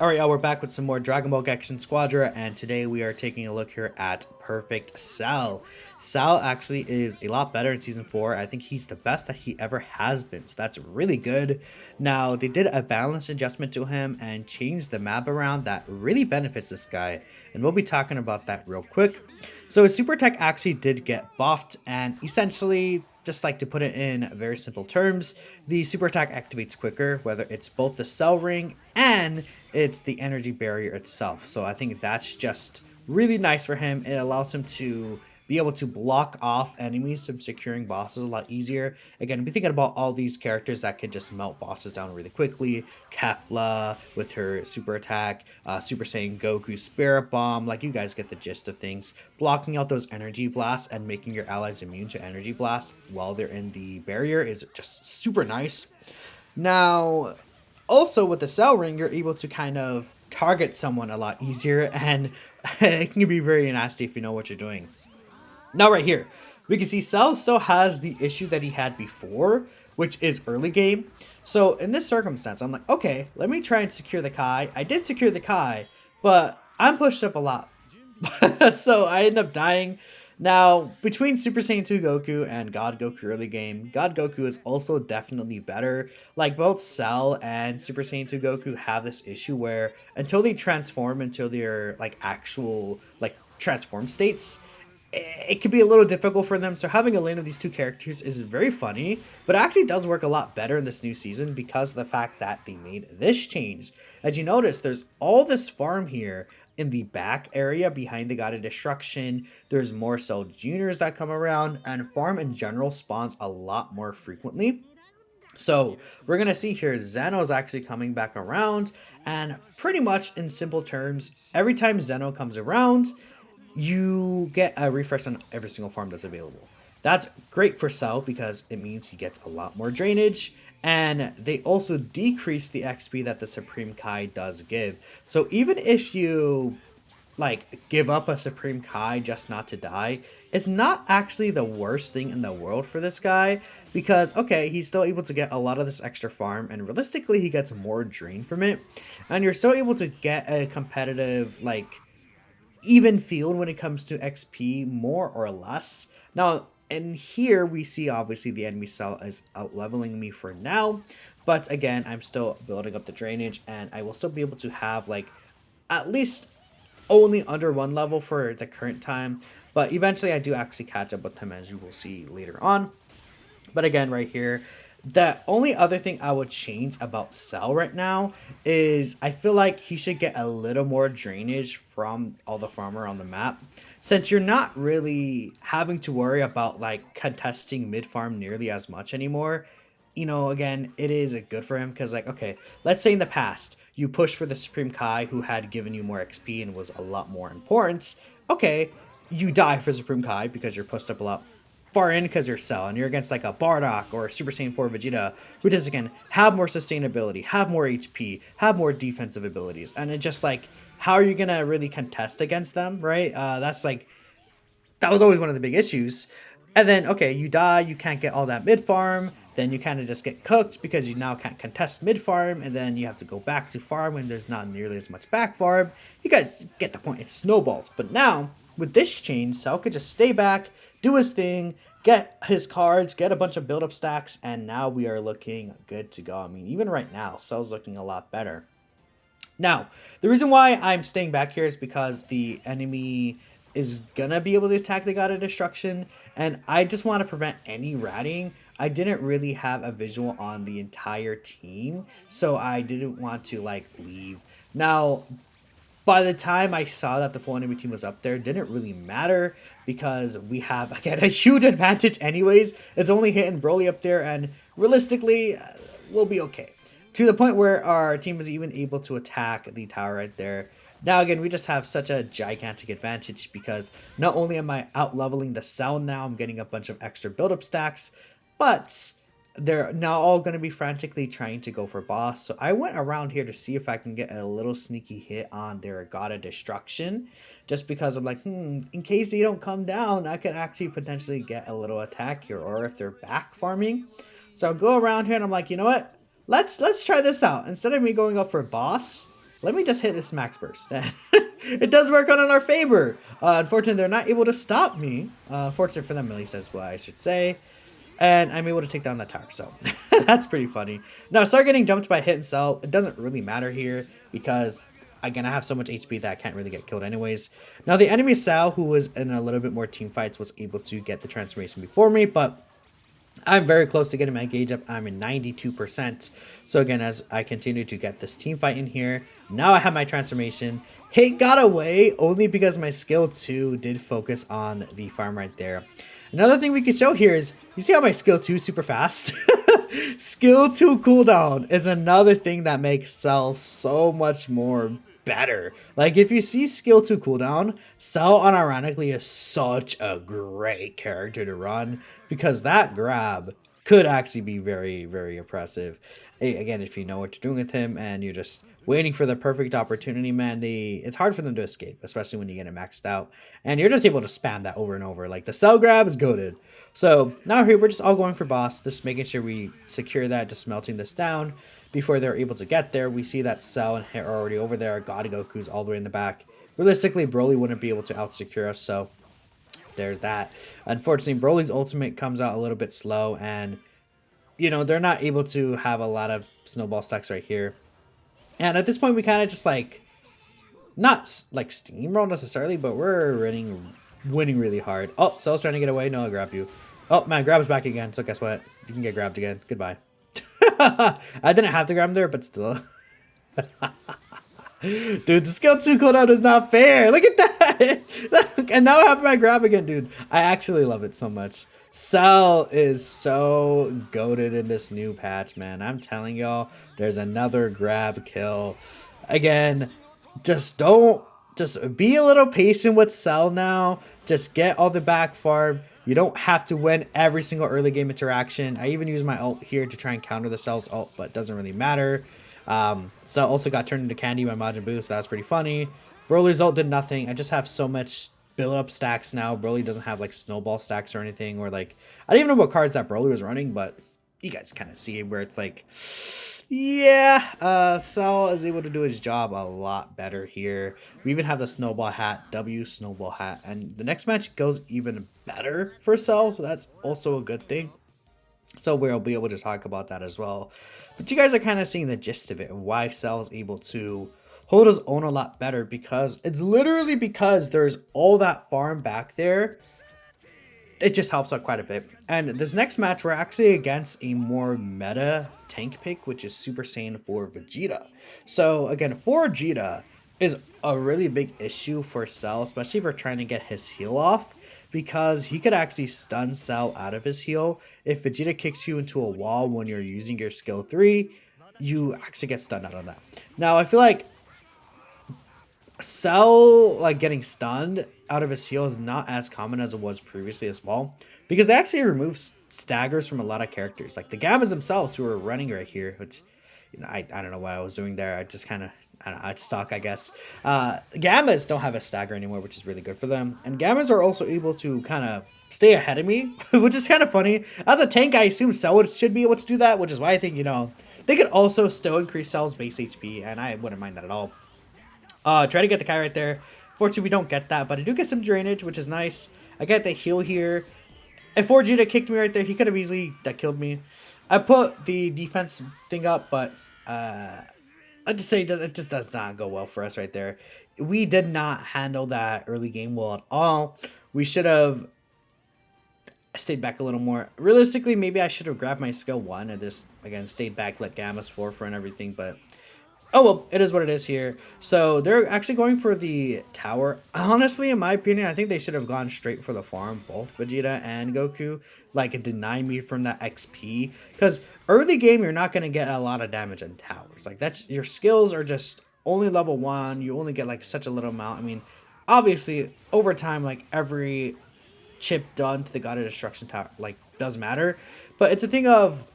Alright, y'all, we're back with some more Dragon Ball Gekchen Squadra, and today we are taking a look here at Perfect Cell. Cell actually is a lot better in Season 4. I think he's the best that he ever has been, so that's really good. Now, they did a balance adjustment to him and changed the map around that really benefits this guy, and we'll be talking about that real quick. So his super attack actually did get buffed, and essentially, just like to put it in very simple terms, the super attack activates quicker, whether it's both the cell ring and it's the energy barrier itself. So I think that's just really nice for him. It allows him to be able to block off enemies from securing bosses a lot easier. Again, be thinking about all these characters that could just melt bosses down really quickly. Kefla with her super attack, Super Saiyan Goku, Spirit Bomb, like you guys get the gist of things. Blocking out those energy blasts and making your allies immune to energy blasts while they're in the barrier is just super nice. Now, also with the cell ring, you're able to kind of target someone a lot easier, and it can be very nasty if you know what you're doing. Now right here, we can see Cell still has the issue that he had before, which is early game. So in this circumstance, I'm like, okay, let me try and secure the Kai. I did secure the Kai, but I'm pushed up a lot. So I end up dying. Now, between Super Saiyan 2 Goku and God Goku early game, God Goku is also definitely better. Like, both Cell and Super Saiyan 2 Goku have this issue where until they transform into their, like, actual, like, transform states, it could be a little difficult for them. So having a lane of these two characters is very funny, but it actually does work a lot better in this new season because of the fact that they made this change. As you notice, there's all this farm here in the back area behind the God of Destruction. There's more Cell Juniors that come around, and farm in general spawns a lot more frequently. So we're going to see here Zeno's actually coming back around, and pretty much in simple terms, every time Zeno comes around, you get a refresh on every single farm that's available. That's great for Cell because it means he gets a lot more drainage, and they also decrease the XP that the Supreme Kai does give. So even if you like give up a Supreme Kai just not to die, it's not actually the worst thing in the world for this guy because okay, he's still able to get a lot of this extra farm, and realistically he gets more drain from it, and you're still able to get a competitive like even field when it comes to XP, more or less. Now, in here, we see obviously the enemy cell is out leveling me for now, but again, I'm still building up the drainage, and I will still be able to have like at least only under one level for the current time, but eventually I do actually catch up with him, as you will see later on. But again, right here, the only other thing I would change about Cell right now is I feel like he should get a little more drainage from all the farm around the map. Since you're not really having to worry about like contesting mid farm nearly as much anymore, you know, again, it is good for him because like, okay, let's say in the past, you pushed for the Supreme Kai who had given you more XP and was a lot more important. Okay, you die for Supreme Kai because you're pushed up a lot far in because you're Cell and you're against like a Bardock or a Super Saiyan 4 Vegeta who does again have more sustainability, have more HP, have more defensive abilities, and it just like how are you gonna really contest against them, right? That's like that was always one of the big issues. And then okay, you die, you can't get all that mid farm, then you kind of just get cooked because you now can't contest mid farm, and then you have to go back to farm when there's not nearly as much back farm. You guys get the point. It snowballs. But now with this change, Cell could just stay back, do his thing, get his cards, get a bunch of build up stacks, and now we are looking good to go. I mean, even right now, Cell's looking a lot better. Now, the reason why I'm staying back here is because the enemy is gonna be able to attack the God of Destruction, and I just want to prevent any ratting. I didn't really have a visual on the entire team, so I didn't want to like leave. Now, by the time I saw that the full enemy team was up there, it didn't really matter because we have again a huge advantage anyways. It's only hitting Broly up there, and realistically, we'll be okay. To the point where our team is even able to attack the tower right there. Now again, we just have such a gigantic advantage because not only am I out leveling the Cell now, I'm getting a bunch of extra build-up stacks, but they're now all going to be frantically trying to go for boss. So I went around here to see if I can get a little sneaky hit on their God of Destruction. Just because I'm like, in case they don't come down, I could actually potentially get a little attack here. Or if they're back farming. So I'll go around here and I'm like, you know what? Let's try this out. Instead of me going up for boss, let me just hit this max burst. It does work on in our favor. Unfortunately, they're not able to stop me. Fortunate for them, at least, that's what I should say. And I'm able to take down that tower, so that's pretty funny. Now, start getting jumped by hit and cell. It doesn't really matter here because, again, I have so much HP that I can't really get killed anyways. Now, the enemy Sal, who was in a little bit more team fights, was able to get the transformation before me, but I'm very close to getting my gauge up. I'm in 92%. So again, as I continue to get this team fight in here, now I have my transformation. Hit got away only because my skill 2 did focus on the farm right there. Another thing we could show here is, you see how my skill 2 is super fast? Skill 2 cooldown is another thing that makes Cell so much more better. Like, if you see skill 2 cooldown, Cell unironically is such a great character to run because that grab could actually be very, very oppressive. Again, if you know what you're doing with him and you're just waiting for the perfect opportunity, man, it's hard for them to escape, especially when you get it maxed out. And you're just able to spam that over and over. Like, the Cell grab is goated. So now here, we're just all going for boss, just making sure we secure that, just melting this down. Before they're able to get there, we see that Cell and Hit are already over there. God Goku's all the way in the back. Realistically, Broly wouldn't be able to out-secure us, so there's that. Unfortunately, Broly's ultimate comes out a little bit slow, and, you know, they're not able to have a lot of snowball stacks right here. And at this point, we kind of just, like, not, like, steamroll necessarily, but we're winning really hard. Oh, Cell's trying to get away. No, I'll grab you. Oh, man, grab us back again, so guess what? You can get grabbed again. Goodbye. I didn't have to grab him there, but still. Dude, the skill 2 cooldown is not fair. Look at that. And now I have my grab again, dude. I actually love it so much. Cell is so goated in this new patch, man. I'm telling y'all, there's another grab kill. Again, just be a little patient with Cell now. Just get all the back farm. You don't have to win every single early game interaction. I even use my ult here to try and counter the Cell's ult, but it doesn't really matter. Cell also got turned into candy by Majin Buu, so that's pretty funny. Broly's ult did nothing. I just have so much build-up stacks now. Broly doesn't have, like, snowball stacks or anything. Or, like, I don't even know what cards that Broly was running, but you guys kind of see where it's like, yeah, Cell is able to do his job a lot better here. We even have the snowball hat, W snowball hat, and the next match goes even better for Cell, so that's also a good thing. So we'll be able to talk about that as well. But you guys are kind of seeing the gist of it, and why Cell is able to hold his own a lot better, because it's literally because there's all that farm back there. It just helps out quite a bit. And this next match, we're actually against a more meta tank pick, which is Super Saiyan 4 Vegeta. So again, 4 Vegeta is a really big issue for Cell, especially if we're trying to get his heal off, because he could actually stun Cell out of his heal. If Vegeta kicks you into a wall when you're using your skill 3, you actually get stunned out on that. Now, I feel like Cell, like, getting stunned out of his heal is not as common as it was previously as well, because they actually remove staggers from a lot of characters, like the Gammas themselves, who are running right here, which, you know, I don't know what I was doing there. I just kind of, I don't know, I'd suck, I guess. Gammas don't have a stagger anymore, which is really good for them, and Gammas are also able to kind of stay ahead of me, which is kind of funny. As a tank, I assume Cell should be able to do that, which is why I think, you know, they could also still increase Cell's base HP, and I wouldn't mind that at all. Try to get the Kai right there. Fortunately, we don't get that, but I do get some drainage, which is nice. I get the heal here. If Vegeta kicked me right there, he could have easily killed me. I put the defense thing up, but I just say it just does not go well for us right there. We did not handle that early game well at all. We should have stayed back a little more. Realistically, maybe I should have grabbed my skill 1 and just, again, stayed back, let Gamma's forfeit and everything, but oh well, it is what it is here. So they're actually going for the tower. Honestly, in my opinion, I think they should have gone straight for the farm, both Vegeta and Goku. Like, deny me from that XP. Because early game, you're not going to get a lot of damage on towers. Like, that's, your skills are just only level 1. You only get, like, such a little amount. I mean, obviously, over time, like, every chip done to the God of Destruction tower, like, does matter. But it's a thing of,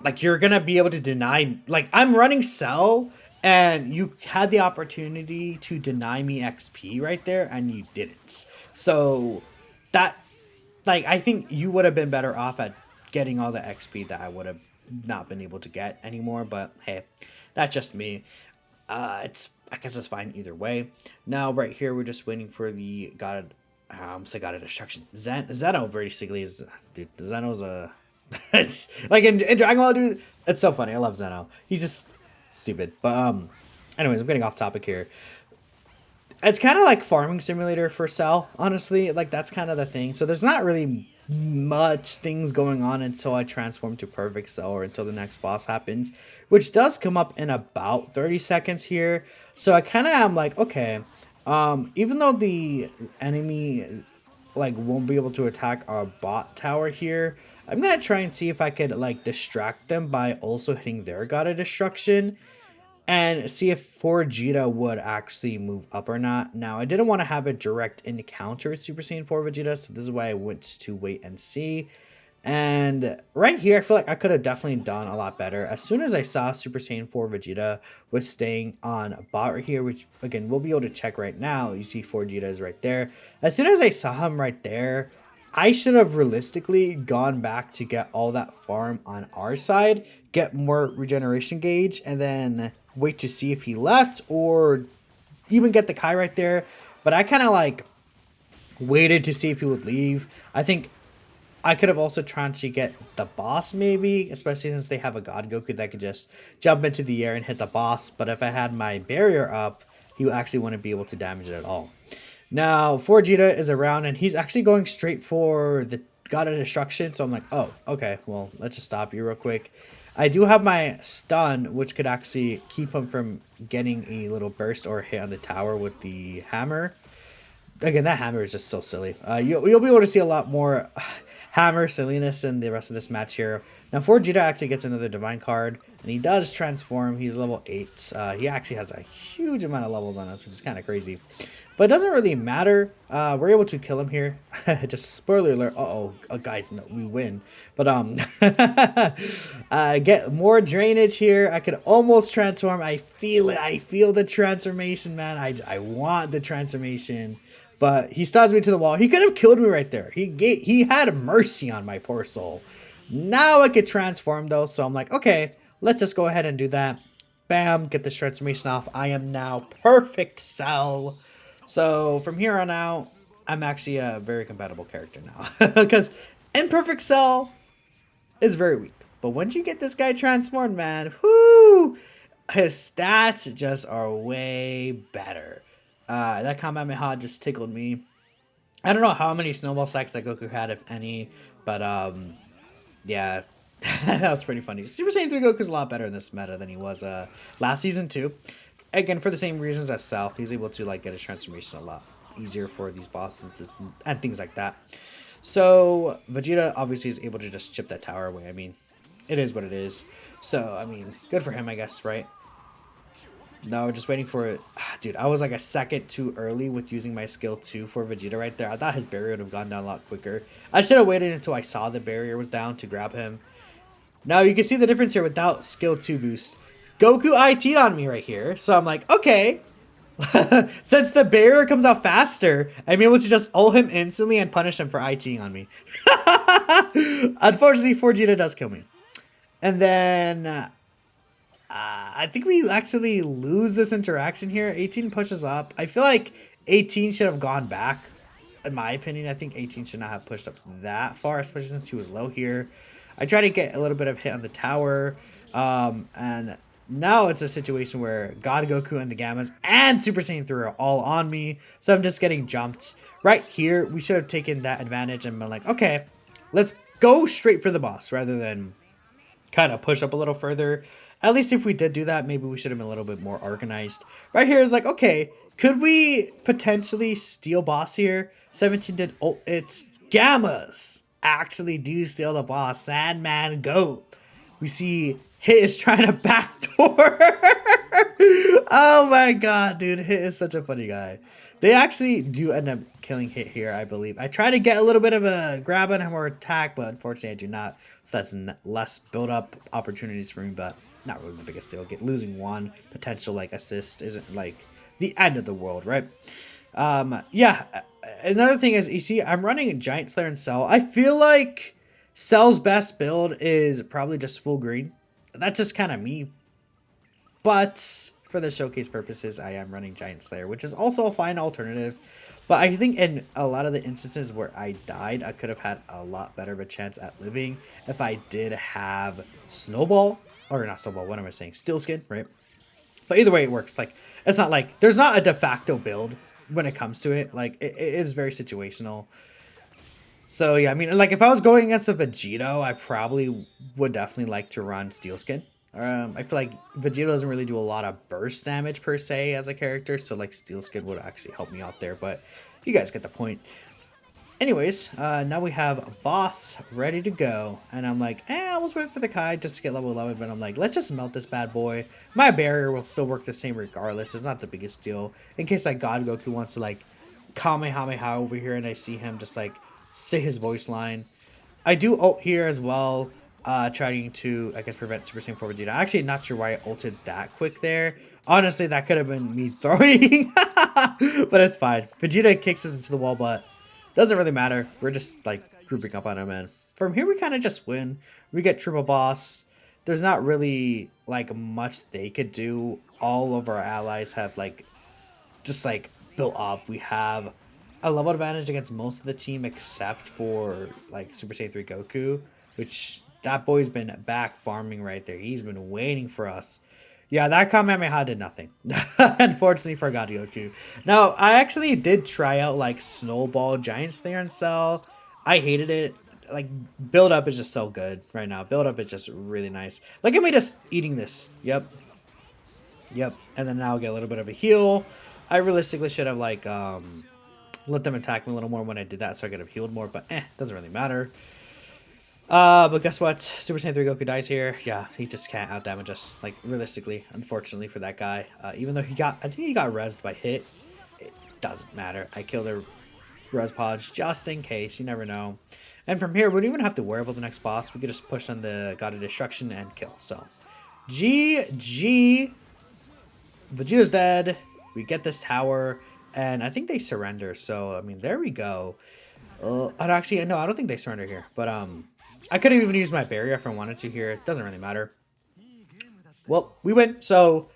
like, you're gonna be able to deny, like, I'm running Cell, and you had the opportunity to deny me XP right there, and you didn't. So, that, like, I think you would have been better off at getting all the XP that I would have not been able to get anymore, but hey, that's just me. It's I guess it's fine either way. Now right here we're just waiting for the God. Say God of Destruction. Zeno basically is dude. Zeno's a it's like in Dragon Ball, dude. It's so funny. I love Zeno. He's just stupid. But anyways, I'm getting off topic here. It's kind of like farming simulator for Cell, honestly. Like that's kind of the thing. So there's not really much things going on until I transform to perfect Cell or until the next boss happens, which does come up in about 30 seconds here. So I kind of am like, okay, even though the enemy like won't be able to attack our bot tower here, I'm gonna try and see if I could like distract them by also hitting their God of Destruction and see if Vegeta would actually move up or not. Now, I didn't want to have a direct encounter with Super Saiyan 4 Vegeta, so this is why I went to wait and see. And right here, I feel like I could have definitely done a lot better. As soon as I saw Super Saiyan 4 Vegeta was staying on a bot right here, which, again, we'll be able to check right now. You see 4 Vegeta is right there. As soon as I saw him right there, I should have realistically gone back to get all that farm on our side, get more regeneration gauge, and then wait to see if he left or even get the Kai right there. But I kind of like waited to see if he would leave. I think I could have also tried to get the boss maybe, especially since they have a God Goku that could just jump into the air and hit the boss. But if I had my barrier up, he actually wouldn't be able to damage it at all. Now, Vegeta is around, and he's actually going straight for the God of Destruction. So I'm like, oh, okay, well, let's just stop you real quick. I do have my stun, which could actually keep him from getting a little burst or hit on the tower with the hammer. Again, that hammer is just so silly. You'll be able to see a lot more hammer silliness in the rest of this match here. Now, Vegeta actually gets another Divine card, and he does transform. He's level 8. He actually has a huge amount of levels on us, which is kind of crazy. But it doesn't really matter. We're able to kill him here. Just spoiler alert. Uh-oh. Guys, no, we win. But, get more drainage here. I could almost transform. I feel it. I feel the transformation, man. I want the transformation. But he stuns me to the wall. He could have killed me right there. He had mercy on my poor soul. Now I could transform though, so I'm like, okay, let's just go ahead and do that. Bam, get this transformation off. I am now perfect Cell. So from here on out, I'm actually a very compatible character now. Because Imperfect Cell is very weak. But once you get this guy transformed, man, whoo, his stats just are way better. That Combat Mihawk just tickled me. I don't know how many snowball stacks that Goku had, if any, but yeah, that was pretty funny. Super Saiyan 3 Goku's a lot better in this meta than he was last season too. Again, for the same reasons as Cell, he's able to like get his transformation a lot easier for these bosses and things like that. So Vegeta obviously is able to just chip that tower away. I mean, it is what it is. So I mean, good for him, I guess, right? No, just waiting for it. Dude, I was like a second too early with using my skill 2 for Vegeta right there. I thought his barrier would have gone down a lot quicker. I should have waited until I saw the barrier was down to grab him. Now you can see the difference here without skill 2 boost. Goku IT'd on me right here. So I'm like, okay. Since the barrier comes out faster, I'm able to just ult him instantly and punish him for ITing on me. Unfortunately, Vegeta does kill me. And then I think we actually lose this interaction here. 18 pushes up. I feel like 18 should have gone back. In my opinion, I think 18 should not have pushed up that far, especially since he was low here. I try to get a little bit of hit on the tower. And now it's a situation where God Goku and the Gammas and Super Saiyan 3 are all on me. So I'm just getting jumped. Right here, we should have taken that advantage and been like, okay, let's go straight for the boss rather than kind of push up a little further. At least if we did do that, maybe we should have been a little bit more organized. Right here is like, okay, could we potentially steal boss here? 17 did, oh, it's Gammas actually do steal the boss. Sandman Goat. We see Hit is trying to backdoor. Oh my god, dude. Hit is such a funny guy. They actually do end up killing Hit here, I believe. I try to get a little bit of a grab on him or attack, but unfortunately I do not. So that's less build-up opportunities for me, but not really the biggest deal. Losing one potential like assist isn't like the end of the world, right? Yeah. Another thing is, you see, I'm running a Giant Slayer and Cell. I feel like Cell's best build is probably just full green. That's just kind of me. But for the showcase purposes, I am running Giant Slayer, which is also a fine alternative. But I think in a lot of the instances where I died, I could have had a lot better of a chance at living if I did have Snowball, or not Snowball, what am I saying? Steel Skin, right? But either way, it works. Like, it's not like, there's not a de facto build when it comes to it. Like, it is very situational. So, yeah, I mean, like, if I was going against a Vegeta, I probably would definitely like to run Steel Skin. I feel like Vegeta doesn't really do a lot of burst damage per se as a character, so, like, Steel Skin would actually help me out there, but you guys get the point. Anyways, now we have a boss ready to go, and I'm like, I was waiting for the Kai just to get level 11, but I'm like, let's just melt this bad boy. My barrier will still work the same regardless, it's not the biggest deal. In case, like, God Goku wants to, like, Kamehameha over here, and I see him just, like, say his voice line. I do ult here as well, trying to, I guess, prevent Super Saiyan 4 Vegeta. Actually, not sure why I ulted that quick there. Honestly, that could have been me throwing, but it's fine. Vegeta kicks us into the wall, but doesn't really matter. We're just, like, grouping up on him, and from here we kind of just win. We get triple boss. There's not really, like, much they could do. All of our allies have, like, just, like, built up. We have a level advantage against most of the team except for, like, Super Saiyan 3 Goku, which that boy's been back farming right there. He's been waiting for us. Yeah, that Kamehameha did nothing. Unfortunately for God Goku. Now, I actually did try out, like, Snowball Giant Slayer and Cell. I hated it. Like, build up is just so good right now. Build up is just really nice. Look at me just eating this. Yep. Yep. And then now I'll get a little bit of a heal. I realistically should have, like, let them attack me a little more when I did that so I could have healed more, but doesn't really matter. But guess what? Super Saiyan 3 Goku dies here. Yeah, he just can't outdamage us. Like, realistically, unfortunately for that guy. Even though I think he got rezzed by hit. It doesn't matter. I killed their res pods just in case. You never know. And from here, we don't even have to worry about the next boss. We could just push on the God of Destruction and kill. So, GG. Vegeta's dead. We get this tower. And I think they surrender. So, I mean, there we go. Actually, no, I don't think they surrender here. But, I could have even used my barrier if I wanted to here. It doesn't really matter. Well, we win. So,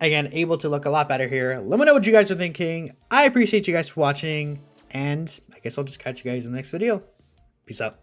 again, able to look a lot better here. Let me know what you guys are thinking. I appreciate you guys for watching. And I guess I'll just catch you guys in the next video. Peace out.